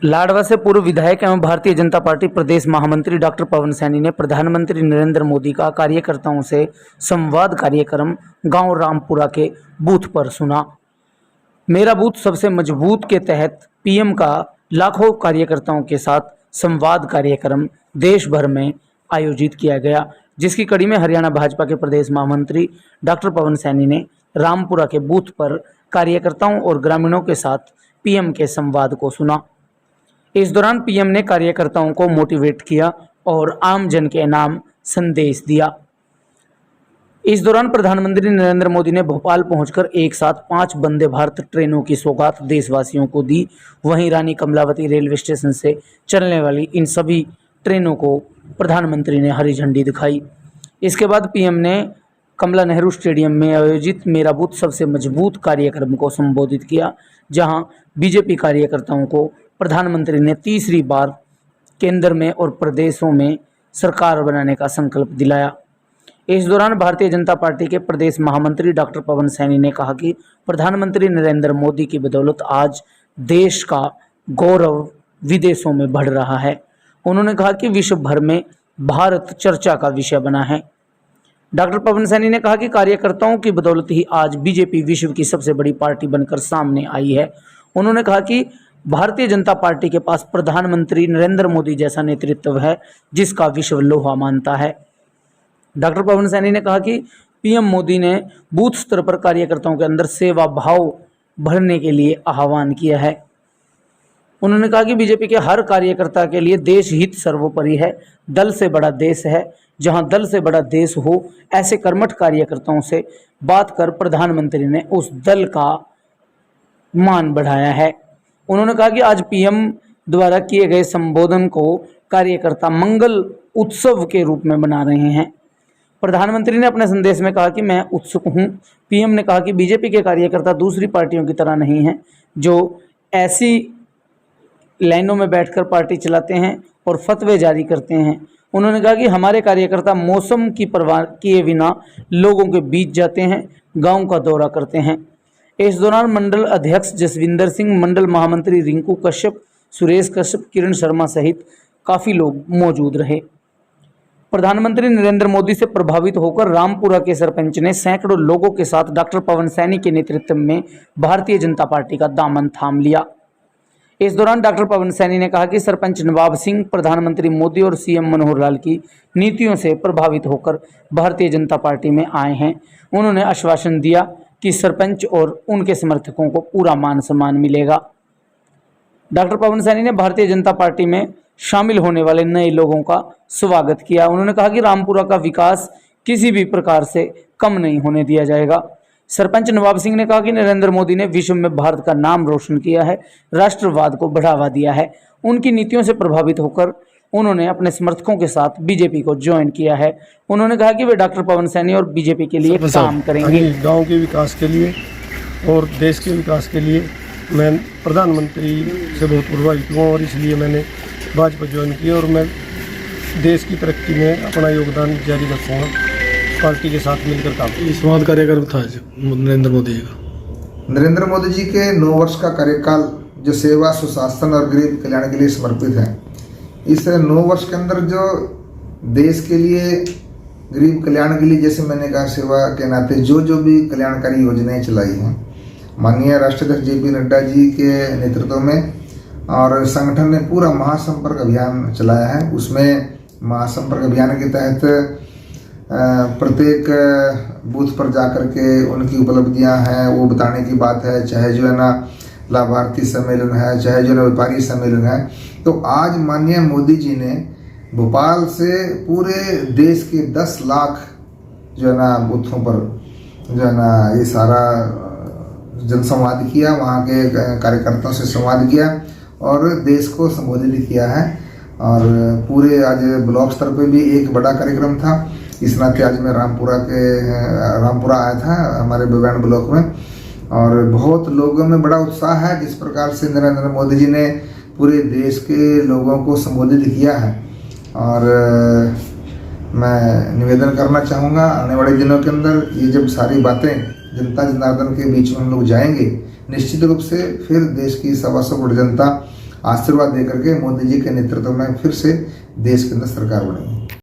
लाडवा से पूर्व विधायक एवं भारतीय जनता पार्टी प्रदेश महामंत्री डॉक्टर पवन सैनी ने प्रधानमंत्री नरेंद्र मोदी का कार्यकर्ताओं से संवाद कार्यक्रम गांव रामपुरा के बूथ पर सुना। मेरा बूथ सबसे मजबूत के तहत पीएम का लाखों कार्यकर्ताओं के साथ संवाद कार्यक्रम देश भर में आयोजित किया गया, जिसकी कड़ी में हरियाणा भाजपा के प्रदेश महामंत्री डॉक्टर पवन सैनी ने रामपुरा के बूथ पर कार्यकर्ताओं और ग्रामीणों के साथ पीएम के संवाद को सुना। इस दौरान पीएम ने कार्यकर्ताओं को मोटिवेट किया और आम जन के नाम संदेश दिया। इस दौरान प्रधानमंत्री नरेंद्र मोदी ने भोपाल पहुंचकर एक साथ 5 वंदे भारत ट्रेनों की सौगात देशवासियों को दी। वहीं रानी कमलावती रेलवे स्टेशन से चलने वाली इन सभी ट्रेनों को प्रधानमंत्री ने हरी झंडी दिखाई। इसके बाद पीएम ने कमला नेहरू स्टेडियम में आयोजित मेरा बूथ सबसे मजबूत कार्यक्रम को संबोधित किया, जहां बीजेपी कार्यकर्ताओं को प्रधानमंत्री ने तीसरी बार केंद्र में और प्रदेशों में सरकार बनाने का संकल्प दिलाया। इस दौरान भारतीय जनता पार्टी के प्रदेश महामंत्री डॉक्टर पवन सैनी ने कहा कि प्रधानमंत्री नरेंद्र मोदी की बदौलत आज देश का गौरव विदेशों में बढ़ रहा है। उन्होंने कहा कि विश्व भर में भारत चर्चा का विषय बना है। डॉक्टर पवन सैनी ने कहा कि कार्यकर्ताओं की बदौलत ही आज बीजेपी विश्व की सबसे बड़ी पार्टी बनकर सामने आई है। उन्होंने कहा कि भारतीय जनता पार्टी के पास प्रधानमंत्री नरेंद्र मोदी जैसा नेतृत्व है, जिसका विश्व लोहा मानता है। डॉक्टर पवन सैनी ने कहा कि पीएम मोदी ने बूथ स्तर पर कार्यकर्ताओं के अंदर सेवा भाव भरने के लिए आह्वान किया है। उन्होंने कहा कि बीजेपी के हर कार्यकर्ता के लिए देश हित सर्वोपरि है। दल से बड़ा देश है। जहां दल से बड़ा देश हो, ऐसे कर्मठ कार्यकर्ताओं से बात कर प्रधानमंत्री ने उस दल का मान बढ़ाया है। उन्होंने कहा कि आज पीएम द्वारा किए गए संबोधन को कार्यकर्ता मंगल उत्सव के रूप में मना रहे हैं। प्रधानमंत्री ने अपने संदेश में कहा कि मैं उत्सुक हूं। पीएम ने कहा कि बीजेपी के कार्यकर्ता दूसरी पार्टियों की तरह नहीं हैं, जो ऐसी लाइनों में बैठकर पार्टी चलाते हैं और फतवे जारी करते हैं। उन्होंने कहा कि हमारे कार्यकर्ता मौसम की परवाह किए बिना लोगों के बीच जाते हैं, गांव का दौरा करते हैं। इस दौरान मंडल अध्यक्ष जसविंदर सिंह, मंडल महामंत्री रिंकू कश्यप, सुरेश कश्यप, किरण शर्मा सहित काफ़ी लोग मौजूद रहे। प्रधानमंत्री नरेंद्र मोदी से प्रभावित होकर रामपुरा के सरपंच ने सैकड़ों लोगों के साथ डॉक्टर पवन सैनी के नेतृत्व में भारतीय जनता पार्टी का दामन थाम लिया। इस दौरान डॉक्टर पवन सैनी ने कहा कि सरपंच नवाब सिंह प्रधानमंत्री मोदी और सीएम मनोहर लाल की नीतियों से प्रभावित होकर भारतीय जनता पार्टी में आए हैं। उन्होंने आश्वासन दिया कि सरपंच और उनके समर्थकों को पूरा मान सम्मान मिलेगा। डॉक्टर पवन सैनी ने भारतीय जनता पार्टी में शामिल होने वाले नए लोगों का स्वागत किया। उन्होंने कहा कि रामपुरा का विकास किसी भी प्रकार से कम नहीं होने दिया जाएगा। सरपंच नवाब सिंह ने कहा कि नरेंद्र मोदी ने विश्व में भारत का नाम रोशन किया है, राष्ट्रवाद को बढ़ावा दिया है। उनकी नीतियों से प्रभावित होकर उन्होंने अपने समर्थकों के साथ बीजेपी को ज्वाइन किया है। उन्होंने कहा कि वे डॉक्टर पवन सैनी और बीजेपी के लिए काम करेंगे। गांव के विकास के लिए और देश के विकास के लिए मैं प्रधानमंत्री से बहुत प्रभावित हुआ और इसलिए मैंने भाजपा ज्वाइन किया और मैं देश की तरक्की में अपना योगदान जारी रखूँगा, पार्टी के साथ मिलकर काम। संवाद कार्यक्रम था नरेंद्र मोदी जी का। नरेंद्र मोदी जी के 9 वर्ष का कार्यकाल जो सेवा, सुशासन और गरीब कल्याण के लिए समर्पित है, इस 9 वर्ष के अंदर जो देश के लिए, गरीब कल्याण के लिए, जैसे मैंने कहा, सेवा के नाते जो भी कल्याणकारी योजनाएं चलाई हैं माननीय राष्ट्राध्यक्ष JP नड्डा जी के नेतृत्व में, और संगठन ने पूरा महासंपर्क अभियान चलाया है। उसमें महासंपर्क अभियान के तहत प्रत्येक बूथ पर जाकर के उनकी उपलब्धियां हैं वो बताने की बात है, चाहे जो है ना लाभार्थी सम्मेलन है, चाहे जो है व्यापारी सम्मेलन है। तो आज माननीय मोदी जी ने भोपाल से पूरे देश के 10 लाख जो है ना बूथों पर जो है ना ये सारा जनसंवाद किया, वहाँ के कार्यकर्ताओं से संवाद किया और देश को संबोधित किया है। और पूरे आज ब्लॉक स्तर पे भी एक बड़ा कार्यक्रम था। इस नाते आज मैं रामपुरा आया था हमारे बेवान ब्लॉक में, और बहुत लोगों में बड़ा उत्साह है जिस प्रकार से नरेंद्र मोदी जी ने पूरे देश के लोगों को संबोधित किया है। और मैं निवेदन करना चाहूँगा, आने वाले दिनों के अंदर ये जब सारी बातें जनता जनार्दन के बीच में हम लोग जाएंगे, निश्चित रूप से फिर देश की 125 करोड़ जनता आशीर्वाद दे करके मोदी जी के नेतृत्व में फिर से देश के अंदर सरकार बनेगी।